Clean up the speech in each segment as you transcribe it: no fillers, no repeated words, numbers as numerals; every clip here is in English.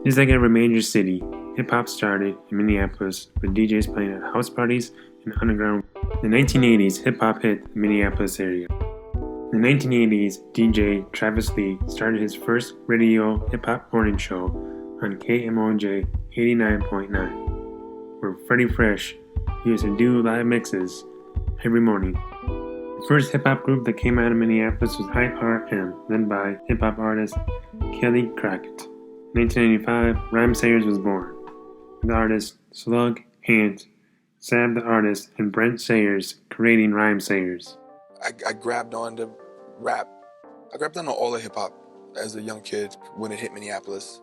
Just like every major city, hip-hop started in Minneapolis with DJs playing at house parties and underground. In the 1980s, hip-hop hit the Minneapolis area. In the 1980s, DJ Travis Lee started his first radio hip-hop morning show on KMOJ 89.9, where Freddie Fresh used to do live mixes every morning. The first hip-hop group that came out of Minneapolis was hiphopmn, led by hip-hop artist Kelly Crockett. In 1995, Rhyme Sayers was born, with artists Slug, Ant, Sab the Artist, and Brent Sayers creating Rhyme Sayers. I grabbed on to rap. I grabbed on to all of hip-hop as a young kid when it hit Minneapolis.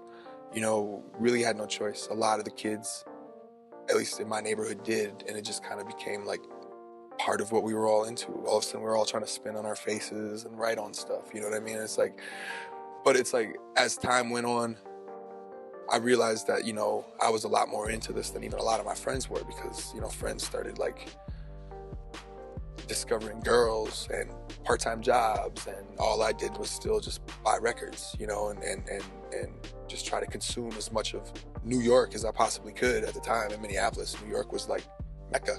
You know, really had no choice. A lot of the kids, at least in my neighborhood, did, and it just kind of became like part of what we were all into. All of a sudden, we were all trying to spin on our faces and write on stuff, you know what I mean? But it's like, as time went on, I realized that, you know, I was a lot more into this than even a lot of my friends were, because, you know, friends started like discovering girls and part-time jobs, and all I did was still just buy records, you know, and just try to consume as much of New York as I possibly could at the time. In Minneapolis, New York was like Mecca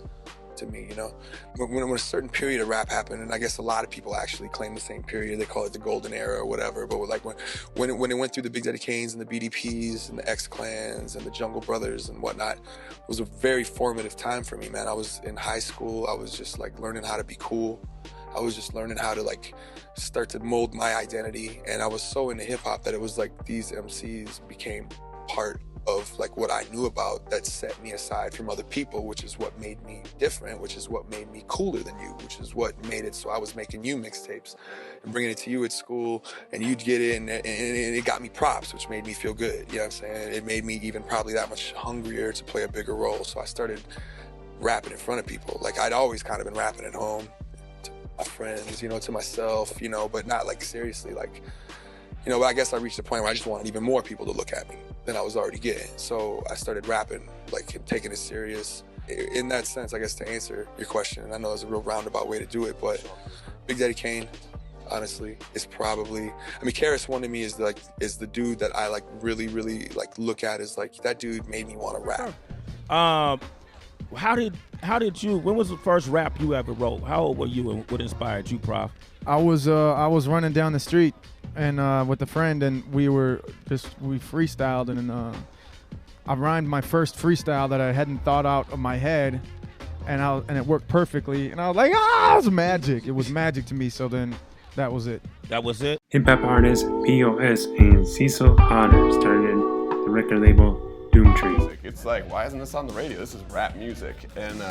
to me, you know. When a certain period of rap happened, and I guess a lot of people actually claim the same period, they call it the golden era or whatever, but like when it went through the Big Daddy Kanes and the BDPs and the X-Clans and the Jungle Brothers and whatnot, it was a very formative time for me, man. I was in high school, I was just like learning how to be cool. I was just learning how to like start to mold my identity, and I was so into hip-hop that it was like these MCs became part of like what I knew about that set me aside from other people, which is what made me different, which is what made me cooler than you, which is what made it so I was making you mixtapes and bringing it to you at school, and you'd get it, and it got me props, which made me feel good, you know what I'm saying? It made me even probably that much hungrier to play a bigger role, so I started rapping in front of people. Like, I'd always kind of been rapping at home, to my friends, you know, to myself, you know, but not like seriously, like, you know, but I guess I reached a point where I just wanted even more people to look at me than I was already getting. So I started rapping, like taking it serious. In that sense, I guess, to answer your question, and I know it's a real roundabout way to do it, but Big Daddy Kane, honestly, is probably, I mean, Karis One to me is the dude that I like really like look at as like, that dude made me want to rap. How did you, when was the first rap you ever wrote? How old were you, and what inspired you, Prof? I was running down the street and with a friend, and we freestyled, and I rhymed my first freestyle that I hadn't thought out of my head, and it worked perfectly, and I was like, it was magic. It was magic to me. So then that was it. That was it? Hip-hop artists POS and Cecil Hodder started the record label Doomtree. It's like, why isn't this on the radio? This is rap music, and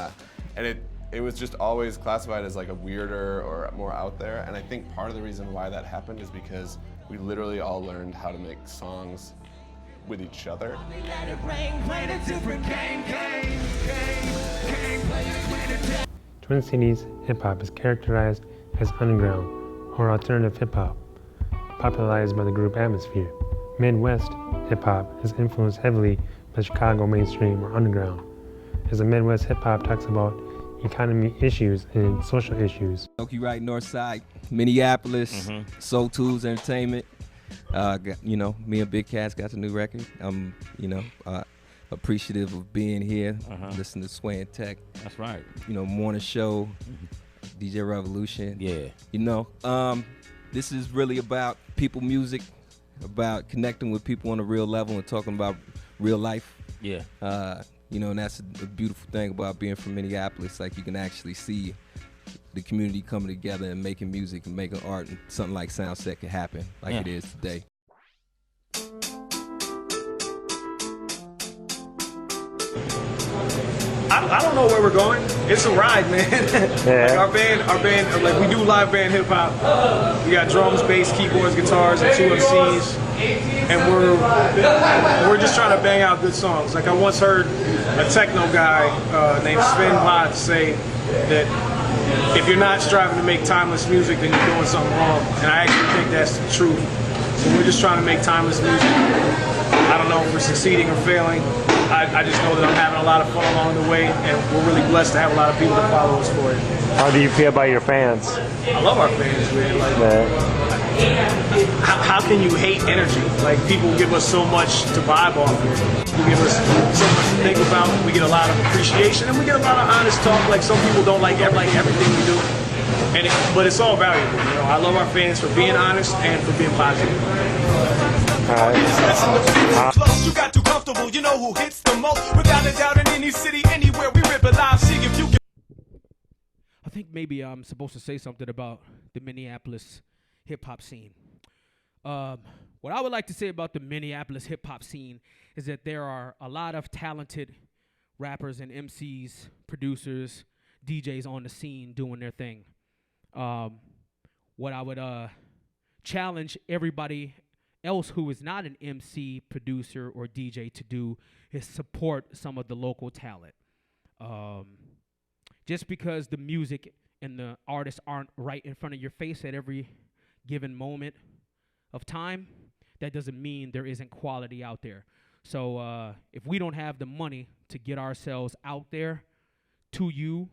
it was just always classified as like a weirder or more out there. And I think part of the reason why that happened is because we literally all learned how to make songs with each other. Twin Cities hip-hop is characterized as underground or alternative hip-hop, popularized by the group Atmosphere. Midwest hip-hop is influenced heavily by Chicago mainstream or underground, as the Midwest hip-hop talks about economy issues and social issues. Okie right north side, Minneapolis, Soul Tools Entertainment. You know, me and Big Cass got the new record. I'm, you know, appreciative of being here, listening to Sway and Tech. That's right. You know, morning show, DJ Revolution. Yeah. You know, this is really about people music, about connecting with people on a real level and talking about real life. Yeah. You know, and that's a beautiful thing about being from Minneapolis. Like, you can actually see the community coming together and making music and making art, and something like Soundset can happen like it is today. I don't know where we're going. It's a ride, man. Like our band, like we do live band hip hop. We got drums, bass, keyboards, guitars, and 2 MCs, and we're just trying to bang out good songs. Like, I once heard a techno guy named Sven Vod say that if you're not striving to make timeless music, then you're doing something wrong. And I actually think that's the truth. So we're just trying to make timeless music. I don't know if we're succeeding or failing. I just know that I'm having a lot of fun along the way, and we're really blessed to have a lot of people that follow us for it. How do you feel about your fans? I love our fans, man. Like, how can you hate energy? Like, people give us so much to vibe off of. People give us so much to think about. We get a lot of appreciation, and we get a lot of honest talk. Like, some people don't like everything we do, but it's all valuable. You know, I love our fans for being honest and for being positive. Close, you got too comfortable. You know who hits the most? Without a doubt, in any city, anywhere, we rip it live. See if you can. I think maybe I'm supposed to say something about the Minneapolis hip-hop scene. What I would like to say about the Minneapolis hip-hop scene is that there are a lot of talented rappers and MCs, producers, DJs on the scene doing their thing. What I would challenge everybody else who is not an MC, producer, or DJ to do is support some of the local talent. Just because the music and the artists aren't right in front of your face at every given moment of time, that doesn't mean there isn't quality out there. So if we don't have the money to get ourselves out there to you,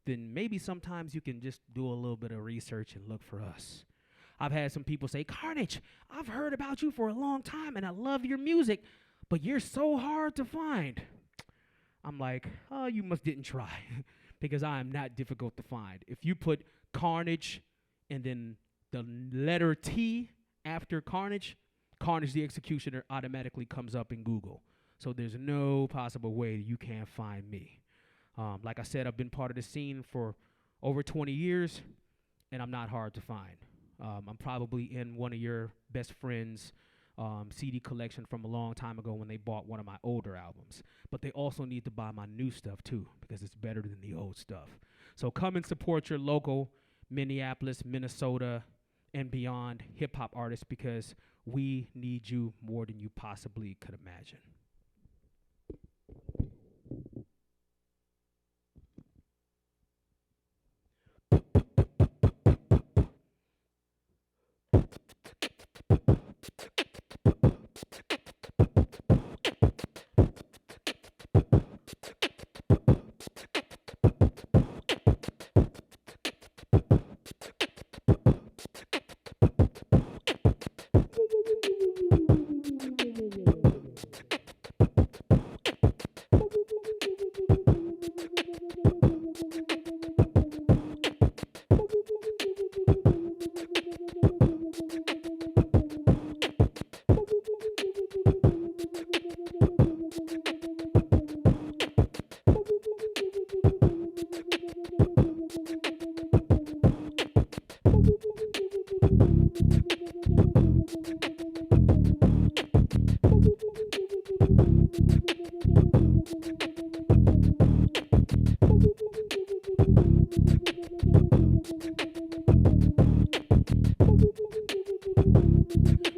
then maybe sometimes you can just do a little bit of research and look for us. I've had some people say, Carnage, I've heard about you for a long time and I love your music, but you're so hard to find. I'm like, oh, you must didn't try because I am not difficult to find. If you put Carnage and then the letter T after Carnage, Carnage the Executioner automatically comes up in Google. So there's no possible way you can't find me. Like I said, I've been part of the scene for over 20 years, and I'm not hard to find. I'm probably in one of your best friends' CD collection from a long time ago when they bought one of my older albums. But they also need to buy my new stuff, too, because it's better than the old stuff. So come and support your local Minneapolis, Minnesota, and beyond hip-hop artists because we need you more than you possibly could imagine.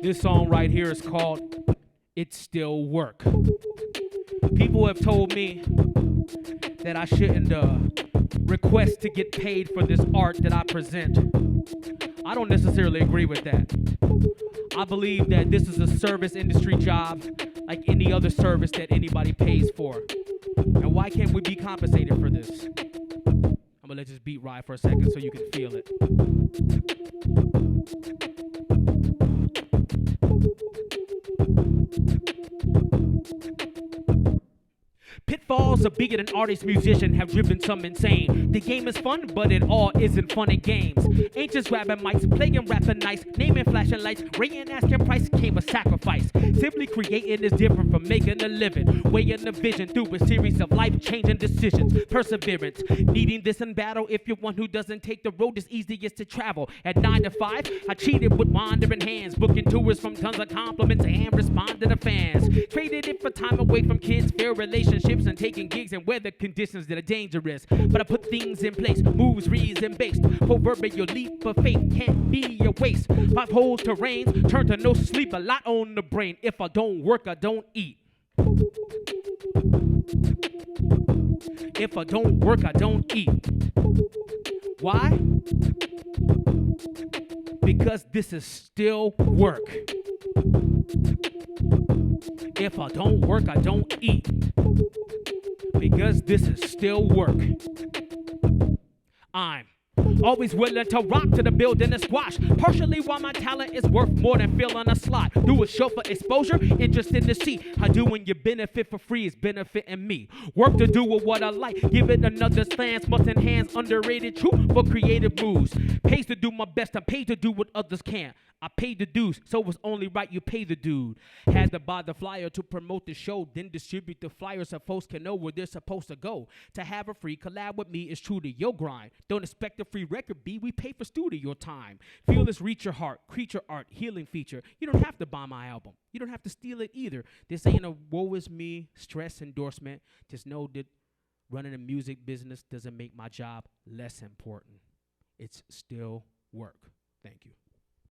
This song right here is called It Still Work. People have told me that I shouldn't request to get paid for this art that I present. I don't necessarily agree with that. I believe that this is a service industry job like any other service that anybody pays for. And why can't we be compensated for this? I'm gonna let this beat ride for a second so you can feel it. Pitfalls of being an artist, musician have driven some insane. The game is fun, but it all isn't fun and games. Ain't just grabbing mics, playing rapping nice, naming flashing lights, rating asking price came a sacrifice. Simply creating is different from making a living. Weighing the vision through a series of life-changing decisions. Perseverance, needing this in battle. If you're one who doesn't take the road that's easiest to travel. At 9 to 5, I cheated with wandering hands, booking tours from tons of compliments and responding to fans. Traded it for time away from kids, fair relationships, and taking gigs in weather conditions that are dangerous. But I put things in place, moves reason-based. Proverbial leap of faith can't be a waste. Pothole terrains turn to no sleep, a lot on the brain. If I don't work, I don't eat. If I don't work, I don't eat. Why? Because this is still work. If I don't work, I don't eat. Because this is still work. I'm Always willing to rock to the building and squash. Partially why my talent is worth more than filling a slot. Do a show for exposure, interest in the seat. How doing your benefit for free is benefiting me. Work to do with what I like, give it another stance. Must enhance underrated truth for creative moves. Pays to do my best, I'm paid to do what others can't. I paid the dues, so it's only right you pay the dude. Had to buy the flyer to promote the show, then distribute the flyers so folks can know where they're supposed to go. To have a free collab with me is true to your grind. Don't expect a free record, B. We pay for studio time. Feel this, reach your heart, creature art, healing feature. You don't have to buy my album. You don't have to steal it either. This ain't a woe is me stress endorsement. Just know that running a music business doesn't make my job less important. It's still work. Thank you.